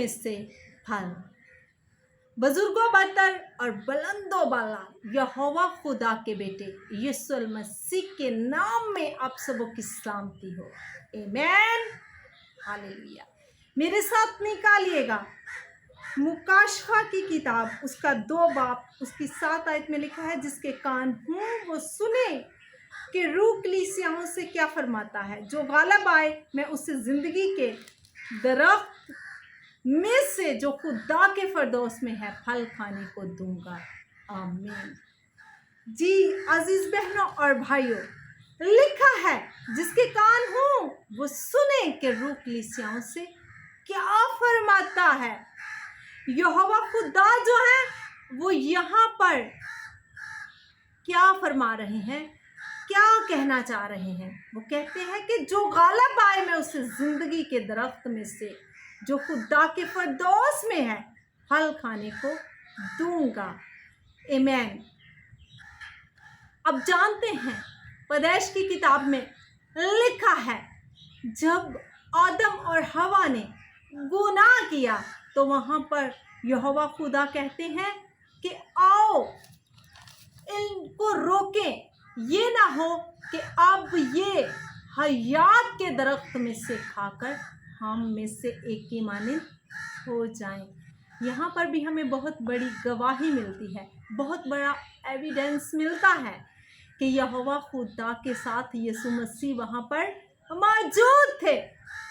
में से फल। बुजुर्गों बरतर और बुलंदो बाला यहोवा खुदा के बेटे यीशु मसीह के नाम में आप सबों की सलामती हो। आमीन, हालेलुया। मेरे साथ निकालिएगा मुकाशफा की किताब, उसका 2 बाब, उसकी 7 आयत में लिखा है, जिसके कान हों वो सुने कि रूह कलीसियाओं से क्या फरमाता है। जो गालिब आए मैं उसे जिंदगी के दरख्त में से जो खुदा के फरदौस में है फल खाने को दूंगा। आमीन। जी अजीज बहनों और भाइयों, लिखा है जिसके कान हों वो सुने कि रूह कलीसियाओं से क्या फरमाता है। यहोवा खुदा जो है वो यहाँ पर क्या फरमा रहे हैं, क्या कहना चाह रहे हैं। वो कहते हैं कि जो गालिब आए मैं उसे जिंदगी के दरख्त में से जो खुदा के फरदौस में है फल खाने को दूंगा। आमीन। अब जानते हैं पैदाइश की किताब में लिखा है जब आदम और हवा ने गुनाह किया तो वहाँ पर यहोवा खुदा कहते हैं कि आओ इनको रोकें, ये ना हो कि अब ये हयात के दरख्त में से खाकर हम में से एक की मानिंद हो जाएं। यहाँ पर भी हमें बहुत बड़ी गवाही मिलती है, बहुत बड़ा एविडेंस मिलता है कि यहोवा खुदा के साथ यीशु मसीह वहाँ पर मौजूद थे।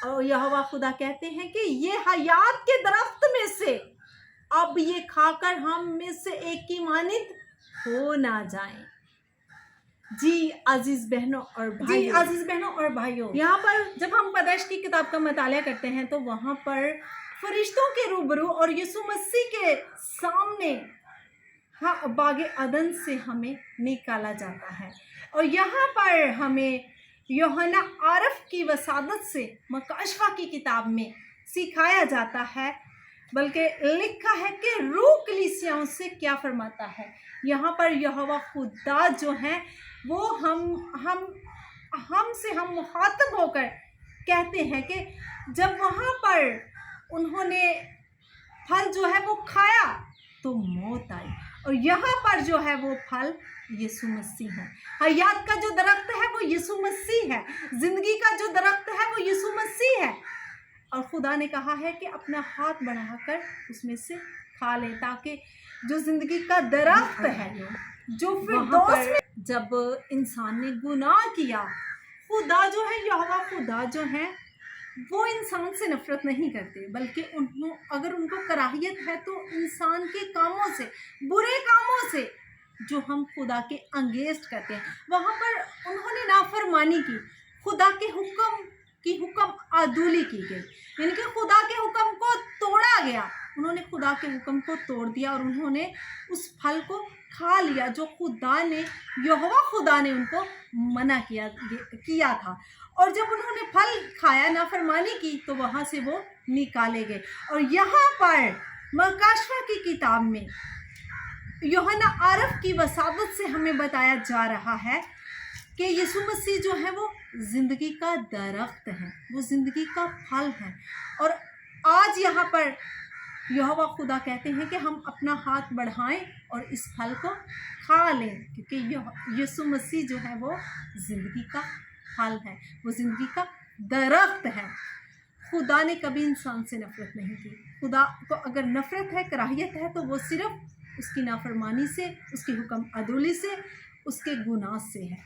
और यहोवा खुदा कहते हैं कि ये हयात के दरख्त में से अब ये खाकर हम में से एक की मानिंद हो ना जाएं। जी अजीज बहनों और भाइयों, यहाँ पर जब हम पैदाइश की किताब का मतालिया करते हैं तो वहाँ पर फरिश्तों के रूबरू और यीशु मसीह के सामने बागे अदन से हमें निकाला जाता है। और यहाँ पर हमें यूहन्ना आरफ की वसादत से मुकाशफा की किताब में सिखाया जाता है, बल्कि लिखा है कि रूह कलीसियाओं से क्या फरमाता है। यहाँ पर यहोवा खुदा जो है वो हमसे हम मुखातब होकर कहते हैं कि जब वहाँ पर उन्होंने फल जो है वो खाया तो मौत आई, और यहाँ पर जो है वो फल यीशु मसीह है। हयात का जो दरख्त है वो यीशु मसीह है, जिंदगी का जो दरख्त है वो यीशु मसीह है। और खुदा ने कहा है कि अपना हाथ बढ़ाकर उसमें से खा ले, ताकि जो जिंदगी का दरख्त है जो फिरदौस में जब इंसान ने गुनाह किया, खुदा जो है यहोवा खुदा जो है वो इंसान से नफरत नहीं करते, बल्कि अगर उनको कराहियत है तो इंसान के कामों से, बुरे कामों से जो हम खुदा के अंगेंस्ट करते हैं। वहाँ पर उन्होंने नाफरमानी की, खुदा के हुक्म आदूली की गई, यानी कि खुदा के हुक्म को तोड़ा गया। उन्होंने खुदा के हुक्म को तोड़ दिया और उन्होंने उस फल को खा लिया जो यहोवा खुदा ने उनको मना किया था। और जब उन्होंने फल खाया, नाफरमानी की, तो वहाँ से वो निकाले गए। और यहाँ पर मुकाशफा की किताब में यूहन्ना आरफ की वसादत से हमें बताया जा रहा है कि यीशु मसीह जो है वो जिंदगी का दरख्त है, वो जिंदगी का फल है। और आज यहाँ पर यहोवा खुदा कहते हैं कि हम अपना हाथ बढ़ाएं और इस फल को खा लें, क्योंकि यीशु मसीह जो है वो जिंदगी का फल है, वो जिंदगी का दरख्त है। खुदा ने कभी इंसान से नफरत नहीं की। खुदा को अगर नफरत है, कराहियत है, तो वो सिर्फ उसकी नाफरमानी से, उसकी हुक्म अदूली से, उसके गुनाह से है।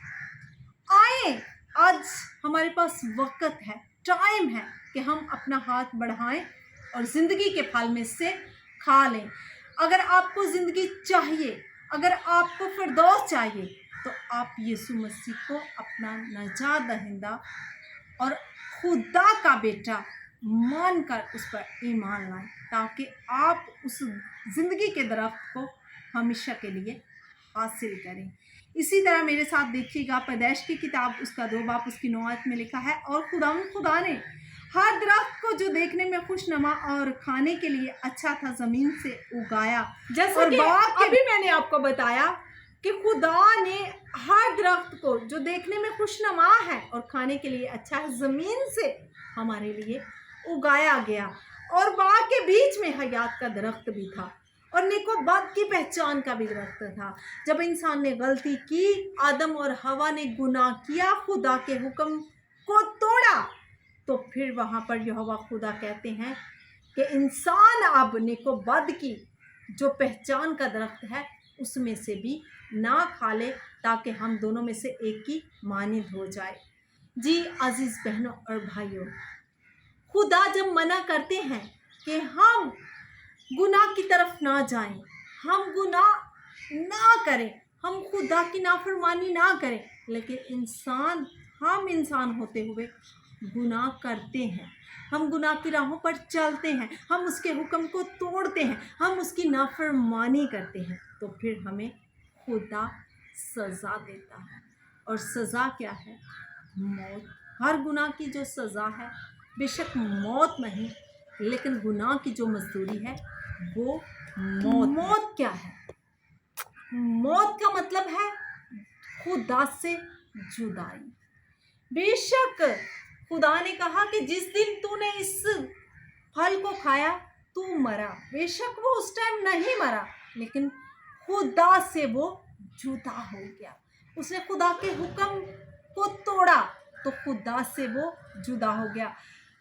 आए, आज हमारे पास वक्त है, टाइम है कि हम अपना हाथ बढ़ाएं और ज़िंदगी के फल में से खा लें। अगर आपको ज़िंदगी चाहिए, अगर आपको फिरदौस चाहिए, तो आप यीशु मसीह को अपना नजात दहिंदा और खुदा का बेटा मानकर उस पर ईमान लाएं, ताकि आप उस ज़िंदगी के दरख्त को हमेशा के लिए हासिल करें। इसी तरह मेरे साथ देखिएगा पैदाइश की किताब, उसका 2 बाब, उसकी 9 आयत में लिखा है, और खुदा ने हर दरख्त को जो देखने में खुशनुमा और खाने के लिए अच्छा था ज़मीन से उगाया। जैसा कि अभी मैंने आपको बताया कि खुदा ने हर दरख्त को जो देखने में खुशनुमा है और खाने के लिए अच्छा है, ज़मीन से हमारे लिए उगाया गया। اور बाग के बीच में हयात का दरख्त भी था और नेक व बद की पहचान का भी दरख्त था। जब इंसान ने गलती की, आदम और हवा ने गुनाह किया, खुदा के हुक्म को तोड़ा, तो फिर वहाँ पर यहोवा खुदा कहते हैं कि इंसान अब नेक व बद की जो पहचान का दरख्त है उसमें से भी ना खा ले, ताकि हम दोनों में से एक की मानिंद हो जाए। जी अजीज बहनों और भाइयों, खुदा जब मना करते हैं कि हम गुनाह की तरफ ना जाएं, हम गुनाह ना करें, हम खुदा की नाफरमानी ना करें, लेकिन हम इंसान होते हुए गुनाह करते हैं, हम गुनाह की राहों पर चलते हैं, हम उसके हुक्म को तोड़ते हैं, हम उसकी नाफरमानी करते हैं, तो फिर हमें खुदा सज़ा देता है। और सज़ा क्या है? मौत। हर गुनाह की जो सज़ा है बेशक मौत नहीं, लेकिन गुनाह की जो मजदूरी है वो मौत। मौत क्या है? मौत का मतलब है खुदा से जुदाई। बेशक खुदा ने कहा कि जिस दिन तूने इस फल को खाया तू मरा। बेशक वो उस टाइम नहीं मरा, लेकिन खुदा से वो जुदा हो गया। उसने खुदा के हुक्म को तोड़ा तो खुदा से वो जुदा हो गया।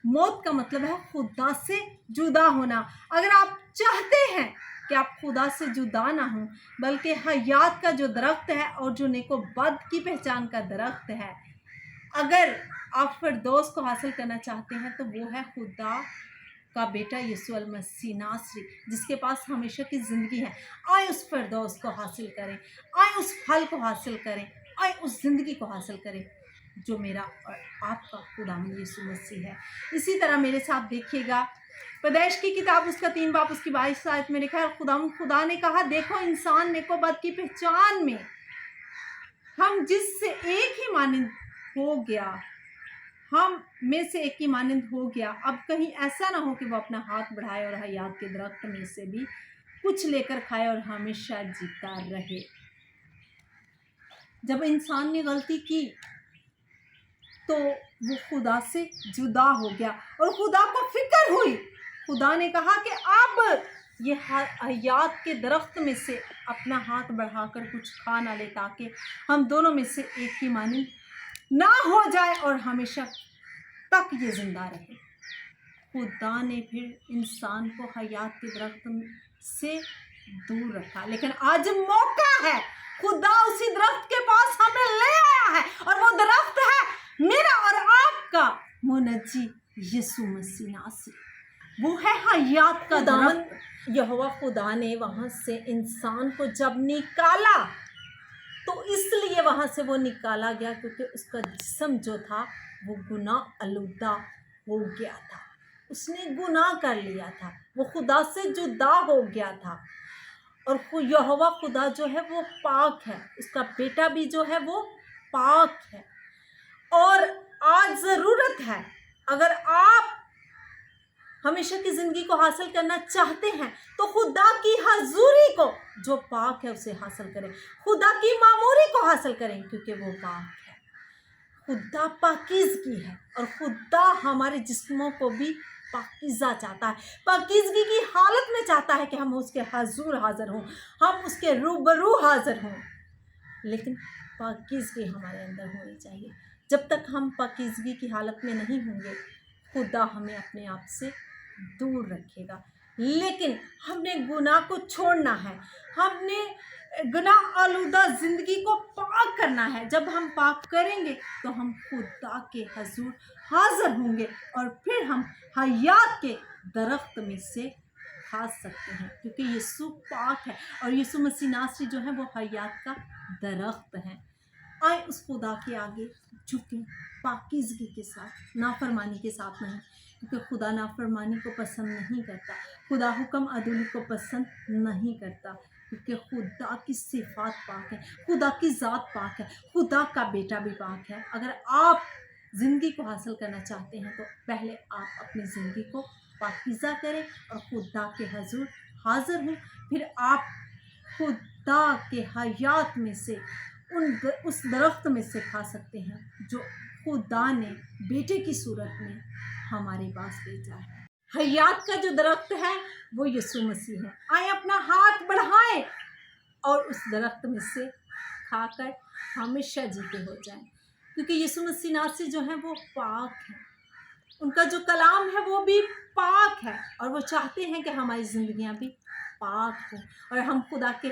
मौत का मतलब है खुदा से जुदा होना। अगर आप चाहते हैं कि आप खुदा से जुदा ना हो, बल्कि हयात का जो दरख्त है और जो नेको बद की पहचान का दरख्त है, अगर आप फिरदौस को हासिल करना चाहते हैं तो वो है खुदा का बेटा यीशु अल मसीह नासरी, जिसके पास हमेशा की ज़िंदगी है। आए उस फिरदौस को हासिल करें, आए उस फल को हासिल करें, आए उस ज़िंदगी को हासिल करें जो मेरा और आपका खुदावंद यीशु मसीह है। इसी तरह मेरे साथ देखिएगा, पैदाइश की किताब उसका 3 बाब उसकी 22 आयत में लिखा है, खुदा ने कहा, देखो इंसान नेको बद की पहचान में हम जिससे एक ही मानिंद हो गया, हम में से एक ही मानिंद हो गया। अब कहीं ऐसा ना हो कि वो अपना हाथ बढ़ाए और हयात के दरख्त में से भी कुछ लेकर खाए और हमेशा जीता रहे। जब इंसान ने गलती की तो वो खुदा से जुदा हो गया और खुदा को फिक्र हुई। खुदा ने कहा कि अब ये हयात के दरख्त में से अपना हाथ बढ़ाकर कुछ खा ना ले, ताकि हम दोनों में से एक की मानिंद ना हो जाए और हमेशा तक ये जिंदा रहे। खुदा ने फिर इंसान को हयात के दरख्त से दूर रखा, लेकिन आज मौका है, खुदा उसी दरख्त के पास हमें ले आया है और वो दरख्त है मेरा और आपका मुनज्जी यीशु मसीह नासरी। वो है हयात का दरख्त। यहोवा खुदा ने वहाँ से इंसान को जब निकाला तो इसलिए वहाँ से वो निकाला गया क्योंकि उसका जिस्म जो था वो गुनाह आलूदा हो गया था, उसने गुनाह कर लिया था, वो खुदा से जुदा हो गया था। और यहोवा खुदा जो है वो पाक है, उसका बेटा भी जो है वो पाक है। और आज ज़रूरत है, अगर आप हमेशा की ज़िंदगी को हासिल करना चाहते हैं तो खुदा की हजूरी को जो पाक है उसे हासिल करें, खुदा की मामूरी को हासिल करें, क्योंकि वो पाक है। खुदा पाकीज़गी है और खुदा हमारे जिस्मों को भी पाकीज़ा चाहता है, पाकीज़गी की हालत में चाहता है कि हम उसके हजूर हाज़िर हों, हम उसके रूबरू हाज़िर हों। लेकिन पाकीज़गी हमारे अंदर होनी चाहिए। जब तक हम पाकीज़गी की हालत में नहीं होंगे, खुदा हमें अपने आप से दूर रखेगा। लेकिन हमने गुनाह को छोड़ना है, हमने गुनाह आलूदा ज़िंदगी को पाक करना है। जब हम पाक करेंगे तो हम खुदा के हजूर हाज़िर होंगे और फिर हम हयात के दरख्त में से खा सकते हैं, क्योंकि यीशु पाक है और यीशु मसीह नासरी जो है वो हयात का दरख्त है। आए उस खुदा के आगे झुकें पाकीज़गी के साथ, नाफरमानी के साथ नहीं, क्योंकि खुदा नाफरमानी को पसंद नहीं करता, खुदा हुक्म अदूली को पसंद नहीं करता, क्योंकि खुदा की सिफात पाक है, खुदा की ज़ात पाक है, खुदा का बेटा भी पाक है। अगर आप ज़िंदगी को हासिल करना चाहते हैं तो पहले आप अपनी ज़िंदगी को पाकीज़ा करें और खुदा के हजूर हाज़िर हों, फिर आप खुदा के हयात में से उस दरख्त में से खा सकते हैं जो खुदा ने बेटे की सूरत में हमारे पास भेजा है। हयात का जो दरख्त है वो यीशु मसीह है। आए अपना हाथ बढ़ाएं और उस दरख्त में से खाकर हमेशा जीते हो जाएं, क्योंकि यीशु मसीह नासरी जो है वो पाक है, उनका जो कलाम है वो भी पाक है, और वो चाहते हैं कि हमारी ज़िंदगियां भी पाक हों और हम खुदा के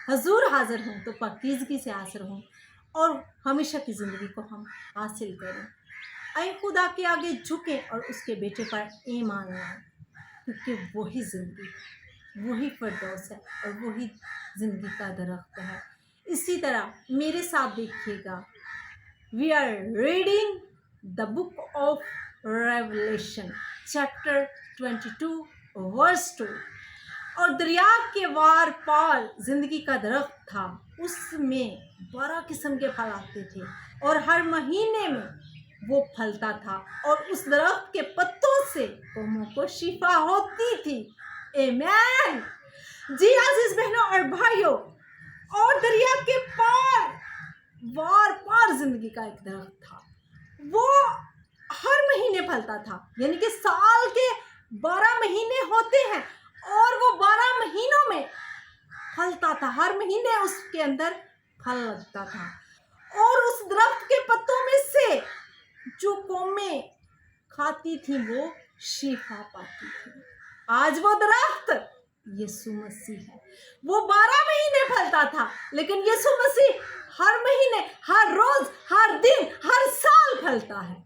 हजूर हाजिर हों तो पाकीज़गी से हाजिर हों और हमेशा की ज़िंदगी को हम हासिल करें। आए खुदा के आगे झुकें और उसके बेटे पर ईमान लाएं, क्योंकि वही ज़िंदगी है, वही फिरदौस है और वही ज़िंदगी का दरख्त है। इसी तरह मेरे साथ देखिएगा, we are reading the book of revelation chapter 22 verse 2। और दरिया के वार पार ज़िंदगी का दरख्त था, उसमें 12 किस्म के फल आते थे और हर महीने में वो फलता था, और उस दरख्त के पत्तों से कौमों को शिफा होती थी। आमीन। जी अजीज बहनों और भाइयों, और दरिया के वार पार जिंदगी का एक दरख्त था, वो हर महीने फलता था, यानी कि साल के 12 महीने होते हैं और वो 12 महीनों में फलता था, हर महीने उसके अंदर फल लगता था, और उस दरख्त के पत्तों में से जो कौमें खाती थी वो शिफा पाती थी। आज वो दरख्त यीशु मसीह है। वो 12 महीने फलता था, लेकिन यीशु मसीह हर महीने, हर रोज, हर दिन, हर साल फलता है।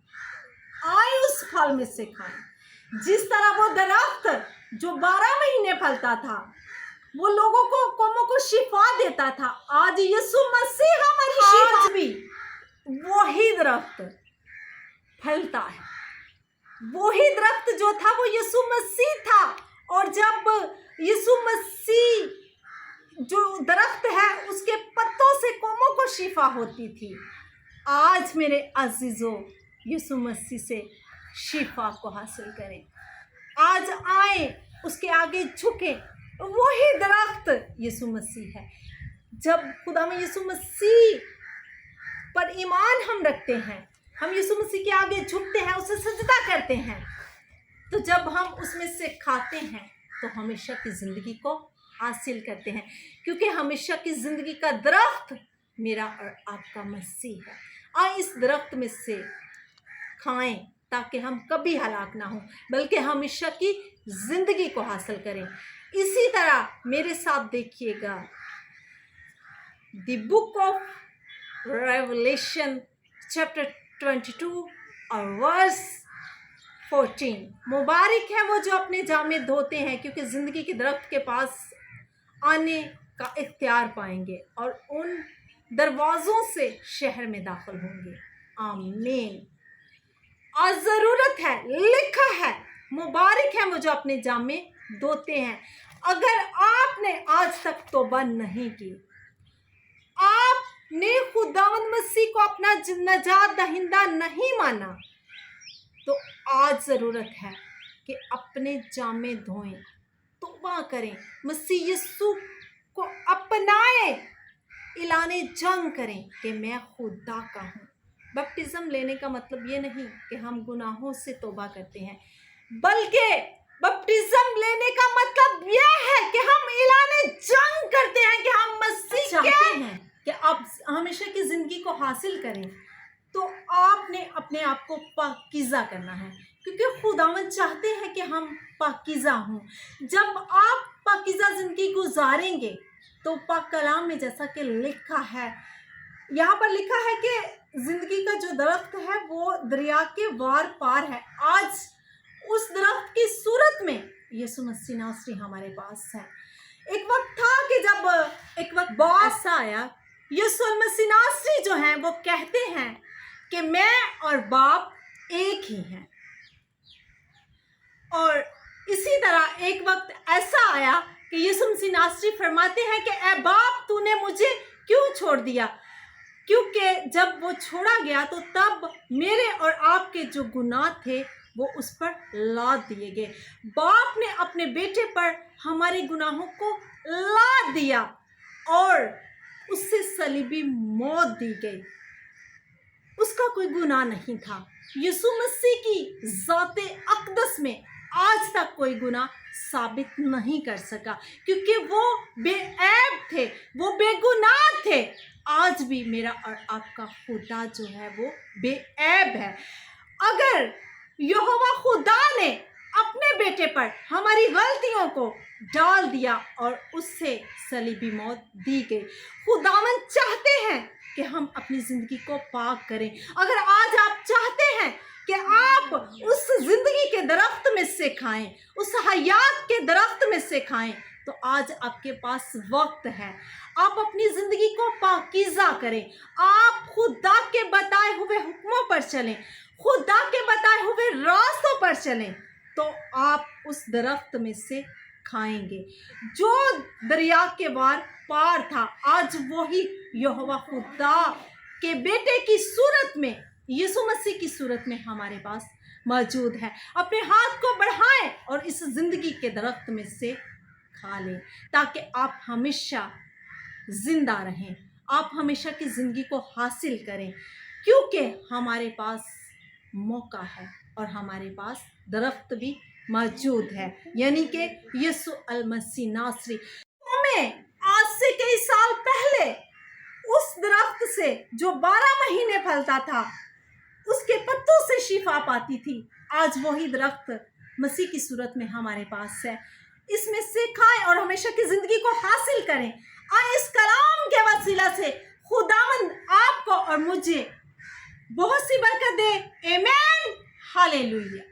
आए उस फल में से खाएं। जिस तरह वो दरख्त जो 12 महीने फलता था, वो लोगों को, कौमों को शिफा देता था, आज यीशु मसीह हमारी शिफा, आज भी वही दरख्त फलता है। वही दरख्त जो था वो यीशु मसीह था, और जब यीशु मसीह जो दरख्त है उसके पत्तों से कौमों को शिफा होती थी, आज मेरे अजीजों यीशु मसीह से शिफा को हासिल करें। आज आए उसके आगे झुके, वही दरख्त यीशु मसीह है। जब खुदा में यीशु मसीह पर ईमान हम रखते हैं, हम यीशु मसीह के आगे झुकते हैं, उसे सजदा करते हैं, तो जब हम उसमें से खाते हैं तो हमेशा की ज़िंदगी को हासिल करते हैं, क्योंकि हमेशा की ज़िंदगी का दरख्त मेरा और आपका मसीह है। आए इस दरख्त में से खाएं ताकि हम कभी हलाक ना हों, बल्कि हमेशा की ज़िंदगी को हासिल करें। इसी तरह मेरे साथ देखिएगा, the book of revelation chapter 22 और वर्स 14। मुबारक है वो जो अपने जामे धोते हैं, क्योंकि ज़िंदगी के दरख्त के पास आने का इख्तियार पाएंगे और उन दरवाज़ों से शहर में दाखिल होंगे। आमीन। आज ज़रूरत है, लिखा है, मुबारक है वो जो अपने जामे धोते हैं। अगर आपने आज तक तौबा नहीं की, आपने खुदावंद मसीह को अपना नजात दहिंदा नहीं माना, तो आज ज़रूरत है कि अपने जामे धोएं, तौबा करें, मसीह यीशु को अपनाएं, ऐलाने जंग करें कि मैं खुदा का हूँ। बपटिज़म लेने का मतलब ये नहीं कि हम गुनाहों से तौबा करते हैं, बल्कि बपटिज़म लेने का मतलब यह है कि हम ऐलाने जंग करते हैं कि हम मसीह चाहते हैं कि आप हमेशा की ज़िंदगी को हासिल करें। तो आपने अपने आप को पाकीज़ा करना है, क्योंकि खुदावंद चाहते हैं कि हम पाकीज़ा हों। जब आप पाकीज़ा ज़िंदगी गुजारेंगे तो पाक कलाम में जैसा कि लिखा है, यहाँ पर लिखा है कि ज़िंदगी का जो दरख्त है वो दरिया के वार पार है। आज उस दरख्त की सूरत में यीशु मसीह नासरी हमारे पास है। एक वक्त था कि जब एक वक्त ऐसा आया, यीशु मसीह नासरी जो हैं वो कहते हैं कि मैं और बाप एक ही हैं, और इसी तरह एक वक्त ऐसा आया कि यीशु मसीह नासरी फरमाते हैं कि ऐ बाप, तूने मुझे क्यों छोड़ दिया, क्योंकि जब वो छोड़ा गया तो तब मेरे और आपके जो गुनाह थे वो उस पर लाद दिए गए। बाप ने अपने बेटे पर हमारे गुनाहों को लाद दिया और उससे सलीबी मौत दी गई। उसका कोई गुनाह नहीं था, यीशु मसीह की ज़ाते अक़दस में आज तक कोई गुनाह साबित नहीं कर सका, क्योंकि वो बेऐब थे, वो बेगुनाह थे। आज भी मेरा और आपका खुदा जो है वो बेऐब है। अगर यहोवा खुदा ने अपने बेटे पर हमारी गलतियों को डाल दिया और उससे सलीबी मौत दी गई, खुदावंद चाहते हैं कि हम अपनी ज़िंदगी को पाक करें। अगर आज आप चाहते हैं कि आप उस ज़िंदगी के दरख्त में से खाएं, उस हयात के दरख्त में से खाएं, तो आज आपके पास वक्त है। आप अपनी ज़िंदगी को पाकीज़ा करें, आप खुदा के बताए हुए हुक्मों पर चलें, खुदा के बताए हुए रास्तों पर चलें, तो आप उस दरख्त में से खाएंगे। जो दरिया के पार था, आज वही यहोवा खुदा के बेटे की सूरत में, यीशु मसीह की सूरत में हमारे पास मौजूद है। अपने हाथ को बढ़ाएं और इस ज़िंदगी के दरख्त में से खा लें, ताकि आप हमेशा ज़िंदा रहें, आप हमेशा की ज़िंदगी को हासिल करें, क्योंकि हमारे पास मौका है और हमारे पास दरख्त भी मौजूद है, यानी कि यीशु अल मसीह नासरी। हमें आज से कई साल पहले उस दरख्त से जो 12 महीने फलता था, उसके पत्तों से शिफा पाती थी, आज वही दरख्त मसीह की सूरत में हमारे पास है। इसमें से खाएं और हमेशा की ज़िंदगी को हासिल करें। आए इस कलाम के वसीला से खुदावंद आपको और मुझे बहुत सी बरकत दे। आमीन, हालेलुया।